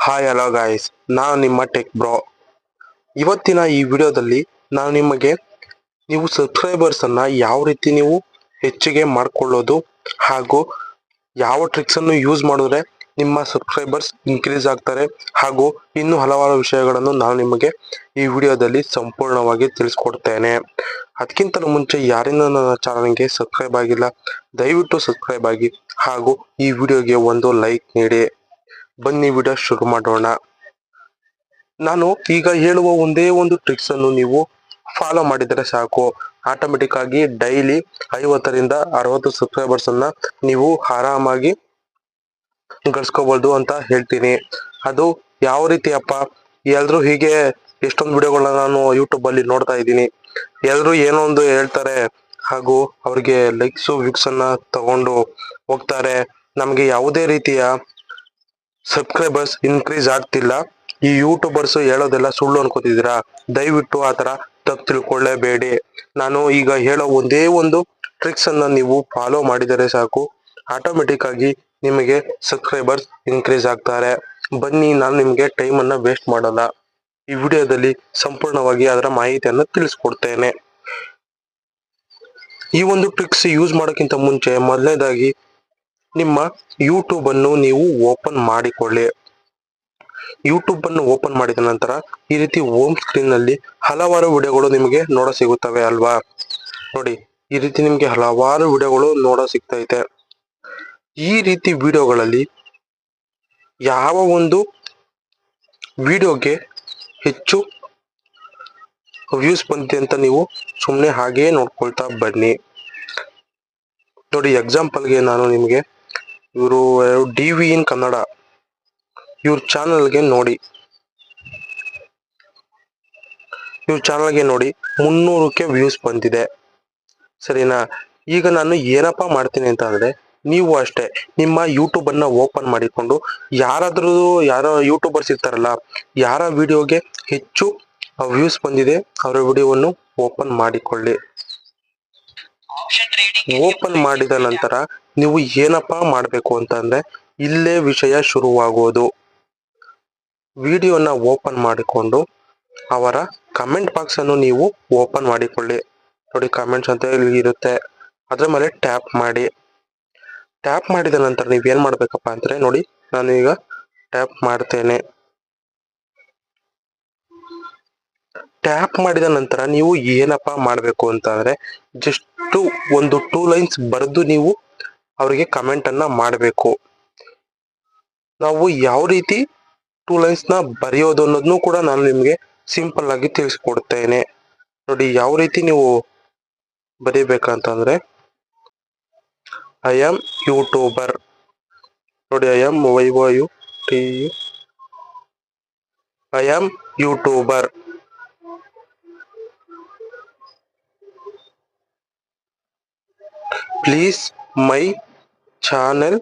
Hi hello guys, ನಾನು ನಿಮ್ಮ tech bro. ಇವತ್ತಿನ ಈ ವಿಡಿಯೋದಲ್ಲಿ ನಾನು ನಿಮಗೆ ನೀವು ಸಬ್ಸ್ಕ್ರೈಬರ್ಸ್ ಅನ್ನ ಯಾವ ರೀತಿ ನೀವು ಹೆಚ್ಚಿಗೆ ಮಾಡ್ಕೊಳ್ಳೋದು ಹಾಗೂ ಯಾವ ಟ್ರಿಕ್ಸ್ ಅನ್ನು ಯೂಸ್ ಮಾಡಿದ್ರೆ ನಿಮ್ಮ ಸಬ್ಸ್ಕ್ರೈಬರ್ಸ್ ಇನ್ಕ್ರೀಸ್ ಆಗ್ತಾರೆ ಹಾಗೂ ಇನ್ನು ಹಲವಾರು ವಿಷಯಗಳನ್ನು ನಾನು ನಿಮಗೆ ಈ ವಿಡಿಯೋದಲ್ಲಿ ಸಂಪೂರ್ಣವಾಗಿ ತಿಳಿಸ್ಕೊಡ್ತೇನೆ. ಅದಕ್ಕಿಂತ ಮುಂಚೆ ಯಾರಿಂದ ನನ್ನ ಚಾನಲ್ಗೆ ಸಬ್ಸ್ಕ್ರೈಬ್ ಆಗಿಲ್ಲ ದಯವಿಟ್ಟು ಸಬ್ಸ್ಕ್ರೈಬ್ ಆಗಿ ಹಾಗೂ ಈ ವಿಡಿಯೋಗೆ ಒಂದು ಲೈಕ್ ನೀಡಿ. ಬನ್ನಿ ವಿಡಿಯೋ ಶುರು ಮಾಡೋಣ. ನಾನು ಈಗ ಹೇಳುವ ಒಂದೇ ಒಂದು ಟ್ರಿಕ್ಸ್ ಅನ್ನು ನೀವು ಫಾಲೋ ಮಾಡಿದರೆ ಸಾಕು, ಆಟೋಮೆಟಿಕ್ ಆಗಿ ಡೈಲಿ 50ರಿಂದ 60 ಸಬ್ಸ್ಕ್ರೈಬರ್ಸ್ ಅನ್ನ ನೀವು ಆರಾಮಾಗಿ ಗಳಿಸ್ಕೋಬಹುದು ಅಂತ ಹೇಳ್ತೀನಿ. ಅದು ಯಾವ ರೀತಿ ಅಪ್ಪ, ಎಲ್ರು ಹೀಗೆ ಎಷ್ಟೊಂದು ವಿಡಿಯೋಗಳನ್ನ ನಾನು ಯೂಟ್ಯೂಬ್ ಅಲ್ಲಿ ನೋಡ್ತಾ ಇದ್ದೀನಿ. ಎಲ್ರು ಏನೋ ಒಂದು ಹೇಳ್ತಾರೆ ಹಾಗೂ ಅವ್ರಿಗೆ ಲೈಕ್ಸ್ ವ್ಯೂಸ್ ಅನ್ನ ತಗೊಂಡು ಹೋಗ್ತಾರೆ. ನಮ್ಗೆ ಯಾವುದೇ ರೀತಿಯ ಸಬ್ಸ್ಕ್ರೈಬರ್ಸ್ ಇನ್ಕ್ರೀಸ್ ಆಗ್ತಿಲ್ಲ. ಈ ಯೂಟ್ಯೂಬರ್ಸ್ ಹೇಳೋದೆಲ್ಲ ಸುಳ್ಳು ಅನ್ಕೋತಿದ್ದೀರಾ? ದಯವಿಟ್ಟು ಆತರ ತಪ್ಪು ತಿಳ್ಕೊಳ್ಳೇಬೇಡಿ. ನಾನು ಈಗ ಹೇಳೋ ಒಂದೇ ಒಂದು ಟ್ರಿಕ್ಸ್ ಅನ್ನ ನೀವು ಫಾಲೋ ಮಾಡಿದರೆ ಸಾಕು, ಆಟೋಮೆಟಿಕ್ ಆಗಿ ನಿಮಗೆ ಸಬ್ಸ್ಕ್ರೈಬರ್ಸ್ ಇನ್ಕ್ರೀಸ್ ಆಗ್ತಾರೆ. ಬನ್ನಿ, ನಾನು ನಿಮಗೆ ಟೈಮ್ ಅನ್ನ ವೇಸ್ಟ್ ಮಾಡಲ್ಲ, ಈ ವಿಡಿಯೋದಲ್ಲಿ ಸಂಪೂರ್ಣವಾಗಿ ಅದರ ಮಾಹಿತಿಯನ್ನು ತಿಳಿಸ್ಕೊಡ್ತೇನೆ. ಈ ಒಂದು ಟ್ರಿಕ್ಸ್ ಯೂಸ್ ಮಾಡೋಕ್ಕಿಂತ ಮುಂಚೆ ಮೊದಲನೇದಾಗಿ ನಿಮ್ಮ ಯೂಟ್ಯೂಬ್ ಅನ್ನು ನೀವು ಓಪನ್ ಮಾಡಿಕೊಳ್ಳಿ. ಯೂಟ್ಯೂಬ್ ಅನ್ನು ಓಪನ್ ಮಾಡಿದ ನಂತರ ಈ ರೀತಿ ಹೋಮ್ ಸ್ಕ್ರೀನ್ ನಲ್ಲಿ ಹಲವಾರು ವಿಡಿಯೋಗಳು ನಿಮಗೆ ನೋಡ ಸಿಗುತ್ತವೆ ಅಲ್ವಾ? ನೋಡಿ, ಈ ರೀತಿ ನಿಮ್ಗೆ ಹಲವಾರು ವಿಡಿಯೋಗಳು ನೋಡ ಸಿಗ್ತೈತೆ. ಈ ರೀತಿ ವಿಡಿಯೋಗಳಲ್ಲಿ ಯಾವ ಒಂದು ವಿಡಿಯೋಗೆ ಹೆಚ್ಚು ವ್ಯೂಸ್ ಬಂದಿದೆ ಅಂತ ನೀವು ಸುಮ್ಮನೆ ಹಾಗೇ ನೋಡ್ಕೊಳ್ತಾ ಬನ್ನಿ. ನೋಡಿ, ಎಕ್ಸಾಂಪಲ್ಗೆ ನಾನು ನಿಮಗೆ ಇವರು DV ಇನ್ ಕನ್ನಡ ಇವ್ರ ಚಾನಲ್ಗೆ ನೋಡಿ, 300ಕ್ಕೆ ವ್ಯೂಸ್ ಬಂದಿದೆ. ಸರಿನಾ? ಈಗ ನಾನು ಏನಪ್ಪಾ ಮಾಡ್ತೀನಿ ಅಂತ ಅಂದ್ರೆ, ನೀವು ಅಷ್ಟೇ ನಿಮ್ಮ ಯೂಟ್ಯೂಬ್ ಅನ್ನ ಓಪನ್ ಮಾಡಿಕೊಂಡು ಯಾರೋ ಯೂಟ್ಯೂಬರ್ಸ್ ಇರ್ತಾರಲ್ಲ, ಯಾರ ವಿಡಿಯೋಗೆ ಹೆಚ್ಚು ವ್ಯೂಸ್ ಬಂದಿದೆ ಅವರ ವಿಡಿಯೋವನ್ನು ಓಪನ್ ಮಾಡಿಕೊಳ್ಳಿ. ಓಪನ್ ಮಾಡಿದ ನಂತರ ನೀವು ಏನಪ್ಪಾ ಮಾಡಬೇಕು ಅಂತ ಅಂದ್ರೆ, ಇಲ್ಲೇ ವಿಷಯ ಶುರುವಾಗೋದು. ವಿಡಿಯೋನ ಓಪನ್ ಮಾಡಿಕೊಂಡು ಅವರ ಕಮೆಂಟ್ ಬಾಕ್ಸ್ ಅನ್ನು ನೀವು ಓಪನ್ ಮಾಡಿಕೊಳ್ಳಿ. ನೋಡಿ, ಕಮೆಂಟ್ಸ್ ಅಂತ ಇಲ್ಲಿ ಇರುತ್ತೆ, ಅದ್ರ ಮೇಲೆ ಟ್ಯಾಪ್ ಮಾಡಿ. ಟ್ಯಾಪ್ ಮಾಡಿದ ನಂತರ ನೀವೇನ್ ಮಾಡ್ಬೇಕಪ್ಪ ಅಂದ್ರೆ, ನೋಡಿ ನಾನು ಈಗ ಟ್ಯಾಪ್ ಮಾಡ್ತೇನೆ. ಟ್ಯಾಪ್ ಮಾಡಿದ ನಂತರ ನೀವು ಏನಪ್ಪಾ ಮಾಡ್ಬೇಕು ಅಂತ ಅಂದ್ರೆ, ಜಸ್ಟ್ ಒಂದು 2 ಲೈನ್ಸ್ ಬರೆದು ನೀವು ಅವರಿಗೆ ಕಮೆಂಟ್ ಅನ್ನ ಮಾಡಬೇಕು. ನಾವು ಯಾವ ರೀತಿ 2 ಲೈನ್ಸ್ ನ ಬರೆಯೋದು ಅನ್ನೋದನ್ನು ಕೂಡ ನಾನು ನಿಮ್ಗೆ ಸಿಂಪಲ್ ಆಗಿ ತಿಳಿಸ್ಕೊಡ್ತೇನೆ. ನೋಡಿ, ಯಾವ ರೀತಿ ನೀವು ಬರೀಬೇಕಂತಂದ್ರೆ, ಐ ಆಮ್ ಯೂಟ್ಯೂಬರ್. ನೋಡಿ, I am YOUTU, I am YouTuber. Please my channel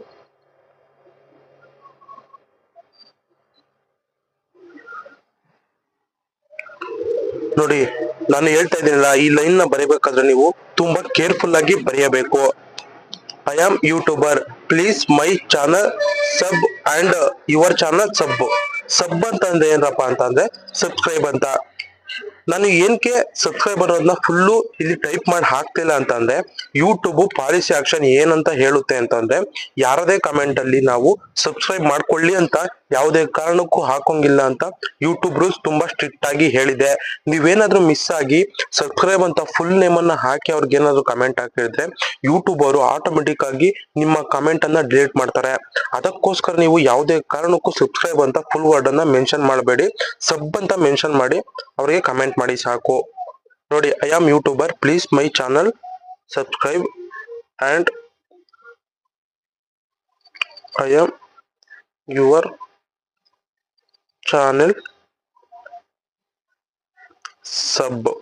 ನೋಡಿ, ನಾನು ಹೇಳ್ತಾ ಇದ್ದೀನಲ್ಲ, ಈ ಲೈನ್ ನ ಬರೀಬೇಕಾದ್ರೆ ನೀವು ತುಂಬಾ ಕೇರ್ಫುಲ್ ಆಗಿ ಬರೆಯಬೇಕು. I am YouTuber, please my channel sub and your channel sub ಅಂತಂದ್ರೆ ಏನಪ್ಪ ಅಂತಂದ್ರೆ ಸಬ್ಸ್ಕ್ರೈಬ್ ಅಂತ. ನಾನು ಏನಕ್ಕೆ ಸಬ್ಸ್ಕ್ರೈಬರ್ ಅನ್ನೋದನ್ನ ಫುಲ್ಲು ಇಲ್ಲಿ ಟೈಪ್ ಮಾಡಿ ಹಾಕ್ತಿಲ್ಲ ಅಂತಂದ್ರೆ, ಯೂಟ್ಯೂಬ್ ಪಾಲಿಸಿ ಆಕ್ಷನ್ ಏನಂತ ಹೇಳುತ್ತೆ ಅಂತಂದ್ರೆ, ಯಾರದೇ ಕಮೆಂಟ್ ಅಲ್ಲಿ ನಾವು ಸಬ್ಸ್ಕ್ರೈಬ್ ಮಾಡ್ಕೊಳ್ಳಿ ಅಂತ ಯಾವುದೇ ಕಾರಣಕ್ಕೂ ಹಾಕೋಂಗಿಲ್ಲ ಅಂತ ಯೂಟ್ಯೂಬ್ ರೂಲ್ಸ್ ತುಂಬಾ ಸ್ಟ್ರಿಕ್ಟ್ ಆಗಿ ಹೇಳಿದೆ. ನೀವೇನಾದ್ರೂ ಮಿಸ್ ಆಗಿ ಸಬ್ಸ್ಕ್ರೈಬ್ ಅಂತ ಫುಲ್ ನೇಮ್ ಅನ್ನ ಹಾಕಿ ಅವ್ರಿಗೆ ಏನಾದ್ರು ಕಮೆಂಟ್ ಹಾಕಿದ್ರೆ, ಯೂಟ್ಯೂಬ್ ಅವರು ಆಟೋಮೆಟಿಕ್ ಆಗಿ ನಿಮ್ಮ ಕಮೆಂಟ್ ಅನ್ನ ಡಿಲೀಟ್ ಮಾಡ್ತಾರೆ. ಅದಕ್ಕೋಸ್ಕರ ನೀವು ಯಾವುದೇ ಕಾರಣಕ್ಕೂ ಸಬ್ಸ್ಕ್ರೈಬ್ ಅಂತ ಫುಲ್ ವರ್ಡ್ ಅನ್ನ ಮೆನ್ಷನ್ ಮಾಡಬೇಡಿ, ಸಬ್ ಅಂತ ಮೆನ್ಷನ್ ಮಾಡಿ ಅವರಿಗೆ ಕಮೆಂಟ್ ಮಾಡಿ ಸಾಕು. ನೋಡಿ, I am YouTuber, please my channel subscribe and I am your channel sub.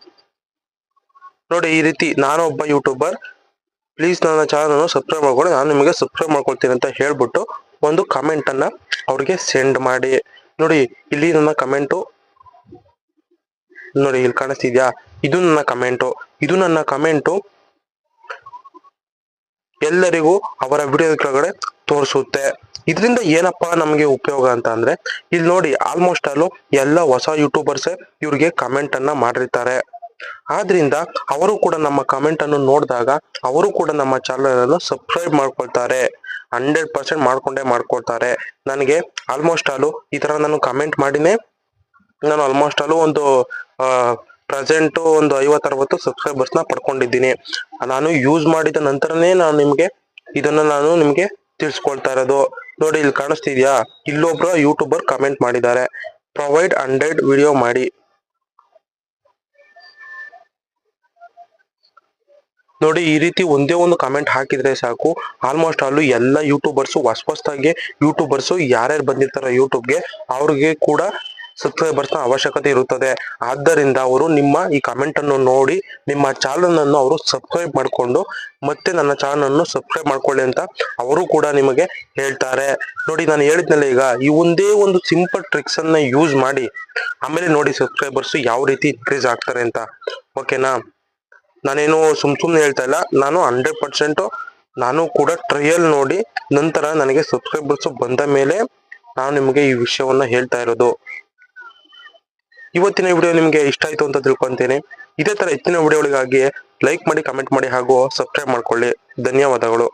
ನೋಡಿ, ಈ ರೀತಿ ನಾನು ಒಬ್ಬ ಯೂಟ್ಯೂಬರ್, ಪ್ಲೀಸ್ ನನ್ನ ಚಾನಲ್ ಸಬ್ಸ್ಕ್ರೈಬ್ ಮಾಡ್ಕೊಂಡು ನಾನು ನಿಮಗೆ ಸಬ್ಸ್ಕ್ರೈಬ್ ಮಾಡ್ಕೊಳ್ತೀನಿ ಅಂತ ಹೇಳ್ಬಿಟ್ಟು ಒಂದು ಕಮೆಂಟ್ ಅನ್ನ ಅವ್ರಿಗೆ ಸೆಂಡ್ ಮಾಡಿ. ನೋಡಿ, ಇಲ್ಲಿ ನನ್ನ ಕಮೆಂಟು ನೋಡಿ, ಇಲ್ಲಿ ಕಾಣಿಸ್ತಿದ್ಯಾ? ಇದು ನನ್ನ ಕಮೆಂಟು ಎಲ್ಲರಿಗೂ ಅವರ ವಿಡಿಯೋ ಕೆಳಗಡೆ ತೋರಿಸುತ್ತೆ. ಇದರಿಂದ ಏನಪ್ಪಾ ನಮಗೆ ಉಪಯೋಗ ಅಂತ ಅಂದ್ರೆ, ಇಲ್ಲಿ ನೋಡಿ ಆಲ್ಮೋಸ್ಟ್ ಆಲ್ ಎಲ್ಲ ಹೊಸ ಯೂಟ್ಯೂಬರ್ಸೇ ಇವ್ರಿಗೆ ಕಮೆಂಟ್ ಅನ್ನ ಮಾಡಿರ್ತಾರೆ. ಆದ್ರಿಂದ ಅವರು ಕೂಡ ನಮ್ಮ ಕಮೆಂಟ್ ಅನ್ನು ನೋಡಿದಾಗ ಅವರು ಕೂಡ ನಮ್ಮ ಚಾನಲ್ ಅನ್ನು ಸಬ್ಸ್ಕ್ರೈಬ್ ಮಾಡ್ಕೊಳ್ತಾರೆ. 100% ಮಾಡ್ಕೊಳ್ತಾರೆ. ನನಗೆ ಆಲ್ಮೋಸ್ಟ್ ಆಲ್ ಈ ತರ ನಾನು ಕಮೆಂಟ್ ಮಾಡಿನೇ ನಾನು ಆಲ್ಮೋಸ್ಟ್ ಆಲ್ ಒಂದು ಪ್ರೆಸೆಂಟ್ ಒಂದು 50-60 ಸಬ್ಸ್ಕ್ರೈಬರ್ಸ್ ನ ಪಡ್ಕೊಂಡಿದ್ದೀನಿ. ನಾನು ಯೂಸ್ ಮಾಡಿದ ನಂತರನೇ ನಾನು ನಿಮ್ಗೆ ತಿಳಿಸ್ಕೊಳ್ತಾ ಇರೋದು. ನೋಡಿ ಇಲ್ಲಿ ಕಾಣಿಸ್ತಿದ್ಯಾ, ಇಲ್ಲೊಬ್ರು ಯೂಟ್ಯೂಬರ್ ಕಮೆಂಟ್ ಮಾಡಿದ್ದಾರೆ, ಪ್ರೊವೈಡ್ 100 ವಿಡಿಯೋ ಮಾಡಿ. ನೋಡಿ ಈ ರೀತಿ ಒಂದೇ ಒಂದು ಕಮೆಂಟ್ ಹಾಕಿದ್ರೆ ಸಾಕು, ಆಲ್ಮೋಸ್ಟ್ ಆಲ್ ಎಲ್ಲ ಯೂಟ್ಯೂಬರ್ಸ್ ಹೊಸದಾಗಿ ಯೂಟ್ಯೂಬರ್ಸ್ ಯಾರ್ಯಾರು ಬಂದಿರ್ತಾರೋ ಯೂಟ್ಯೂಬ್ಗೆ ಅವ್ರಿಗೆ ಕೂಡ ಸಬ್ಸ್ಕ್ರೈಬರ್ಸ್ ನ ಅವಶ್ಯಕತೆ ಇರುತ್ತದೆ. ಆದ್ದರಿಂದ ಅವರು ನಿಮ್ಮ ಈ ಕಮೆಂಟ್ ಅನ್ನು ನೋಡಿ ನಿಮ್ಮ ಚಾನಲ್ ಅನ್ನು ಅವರು ಸಬ್ಸ್ಕ್ರೈಬ್ ಮಾಡಿಕೊಂಡು ಮತ್ತೆ ನನ್ನ ಚಾನಲ್ ಅನ್ನು ಸಬ್ಸ್ಕ್ರೈಬ್ ಮಾಡ್ಕೊಳ್ಳಿ ಅಂತ ಅವರು ಕೂಡ ನಿಮಗೆ ಹೇಳ್ತಾರೆ. ನೋಡಿ ನಾನು ಹೇಳಿದ್ನಲ್ಲ, ಈಗ ಈ ಒಂದೇ ಒಂದು ಸಿಂಪಲ್ ಟ್ರಿಕ್ಸ್ ಅನ್ನ ಯೂಸ್ ಮಾಡಿ ಆಮೇಲೆ ನೋಡಿ ಸಬ್ಸ್ಕ್ರೈಬರ್ಸ್ ಯಾವ ರೀತಿ ಇನ್ಕ್ರೀಸ್ ಆಗ್ತಾರೆ ಅಂತ. ಓಕೆನಾ? ನಾನೇನು ಸುಮ್ನೆ ಹೇಳ್ತಾ ಇಲ್ಲ, ನಾನು 100% ನಾನು ಕೂಡ ಟ್ರಯಲ್ ನೋಡಿ ನಂತರ ನನಗೆ ಸಬ್ಸ್ಕ್ರೈಬರ್ಸ್ ಬಂದ ಮೇಲೆ ನಾನು ನಿಮಗೆ ಈ ವಿಷಯವನ್ನ ಹೇಳ್ತಾ ಇರೋದು. ಇವತ್ತಿನ ವಿಡಿಯೋ ನಿಮಗೆ ಇಷ್ಟ ಆಯ್ತು ಅಂತ ತಿಳ್ಕೊಂತೇನೆ. ಇದೇ ತರ ಹೆಚ್ಚಿನ ವಿಡಿಯೋಗಳಿಗಾಗಿ ಲೈಕ್ ಮಾಡಿ, ಕಮೆಂಟ್ ಮಾಡಿ ಹಾಗೂ ಸಬ್ಸ್ಕ್ರೈಬ್ ಮಾಡ್ಕೊಳ್ಳಿ. ಧನ್ಯವಾದಗಳು.